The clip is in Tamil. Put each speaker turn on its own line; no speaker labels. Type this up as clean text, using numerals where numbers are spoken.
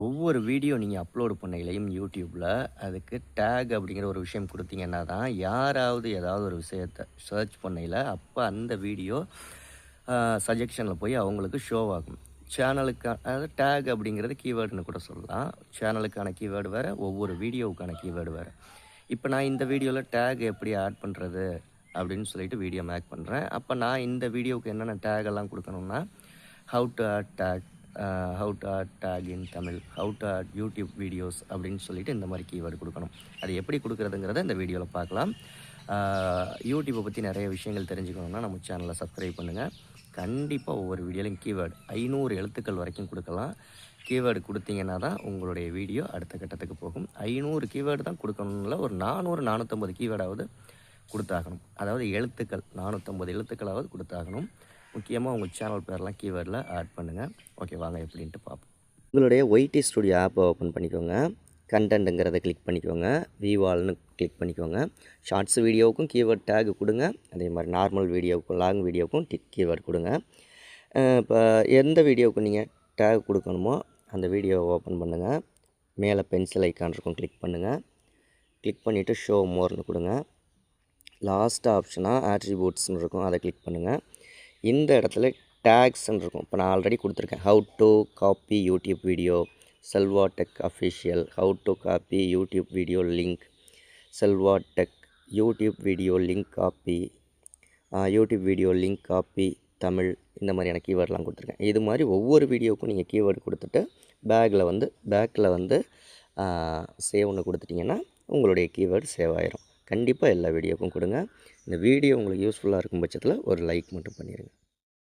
ஒவ்வொரு வீடியோ நீங்க அப்லோட் பண்ணயிலயும் YouTubeல, அதுக்கு டேக் அப்படிங்கிற ஒரு விஷயம் குடுத்தீங்கன்னா தான், யாராவது ஏதாவது ஒரு விஷயத்த சர்ச் பண்ணயில, அப்ப அந்த வீடியோ சஜெக்ஷன்ல போய் அவங்களுக்கு ஷோ ஆகும். சேனலுக்கு அதாவது டேக் அப்படிங்கிறது கீவேர்டுன்னு கூட சொல்லலாம். சேனலுக்கான கீவேர்டு வேற, ஒவ்வொரு வீடியோவுக்கான கீவேர்டு வேற. இப்ப நான் இந்த வீடியோல டேக் எப்படி ஆட் பண்றது? அப்படின்னு சொல்லிட்டு வீடியோ மேக் பண்றேன். அப்ப நான் இந்த வீடியோவுக்கு என்னென்ன டேக் எல்லாம் குடுக்கணும்னா, how to add tag, how to add tag in Tamil, how to add YouTube videos அப்படின்னு சொல்லிட்டு இந்த மாதிரி கீவேர்டு குடுக்கணும். அது எப்படி குடுக்குறதுங்கிறத இந்த வீடியோல பார்க்கலாம். யூடியூப்பை பத்தி நிறைய விஷயங்கள் தெரிஞ்சுக்கணும்னா நம்ம சேனலை சப்ஸ்கிரைப் பண்ணுங்க. கண்டிப்பா ஒவ்வொரு வீடியோலையும் கீவேர்டு 500 எழுத்துக்கள் வரைக்கும் குடுக்கலாம். கீவேர்டு குடுத்தீங்கன்னா தான் உங்களுடைய வீடியோ அடுத்த கட்டத்துக்கு போகும். 500 கீவேர்டு தான் குடுக்கணும்னு இல்ல. ஒரு 400, 450 கீவேர்டாவது குடுத்தாகணும். அதாவது எழுத்துக்கள் 450 எழுத்துக்களாவது குடுத்தாகணும். முக்கியமா உங்க சேனல் பேர்லாம் கீவேர்ட்ல ஆட் பண்ணுங்க. ஓகே, வாங்க எப்படின்ட்டு பார்ப்போம். உங்களுடைய ஒய்டி ஸ்டுடியோ ஆப்பை ஓப்பன் பண்ணிக்கோங்க. கண்டென்ட்ங்கிறத கிளிக் பண்ணிக்கோங்க. விவால்னு கிளிக் பண்ணிக்கோங்க. ஷார்ட்ஸ் வீடியோவுக்கும் கீவேர்ட் டேக் குடுங்க. அதே மாதிரி நார்மல் வீடியோவுக்கும், லாங் வீடியோவுக்கும் கீவேர்ட் குடுங்க. இப்போ எந்த வீடியோவுக்கு நீங்கள் டேக் குடுக்கணுமோ அந்த வீடியோவை ஓப்பன் பண்ணுங்க. மேலே பென்சில் ஐகான் இருக்கும், கிளிக் பண்ணுங்க. கிளிக் பண்ணிவிட்டு ஷோ மோர்னு குடுங்க. லாஸ்ட் ஆப்ஷனாக ஆட்ரிபியூட்ஸ்னு இருக்கும், அதை கிளிக் பண்ணுங்கள். இந்த இடத்துல டேக்ஸ்ன்னு இருக்கும். இப்போ நான் ஆல்ரெடி கொடுத்துருக்கேன். How to copy YouTube video, Selva tech official, how to copy YouTube video link, Selva tech YouTube video link copy, YouTube video link copy Tamil, இந்த மாதிரியான கீவேர்ட்லாம் கொடுத்துருக்கேன். இது மாதிரி ஒவ்வொரு வீடியோவுக்கும் நீங்கள் கீவேர்டு கொடுத்துட்டு பேக்கில் வந்து சேவ்னு கொடுத்துட்டிங்கன்னா உங்களுடைய கீவேர்டு சேவ் ஆயிரும். கண்டிப்பாக எல்லா வீடியோவுக்கும் கொடுங்க. இந்த வீடியோ உங்களுக்கு யூஸ்ஃபுல்லாக இருக்கும் பட்சத்தில் ஒரு லைக் மட்டும் பண்ணிடுங்க.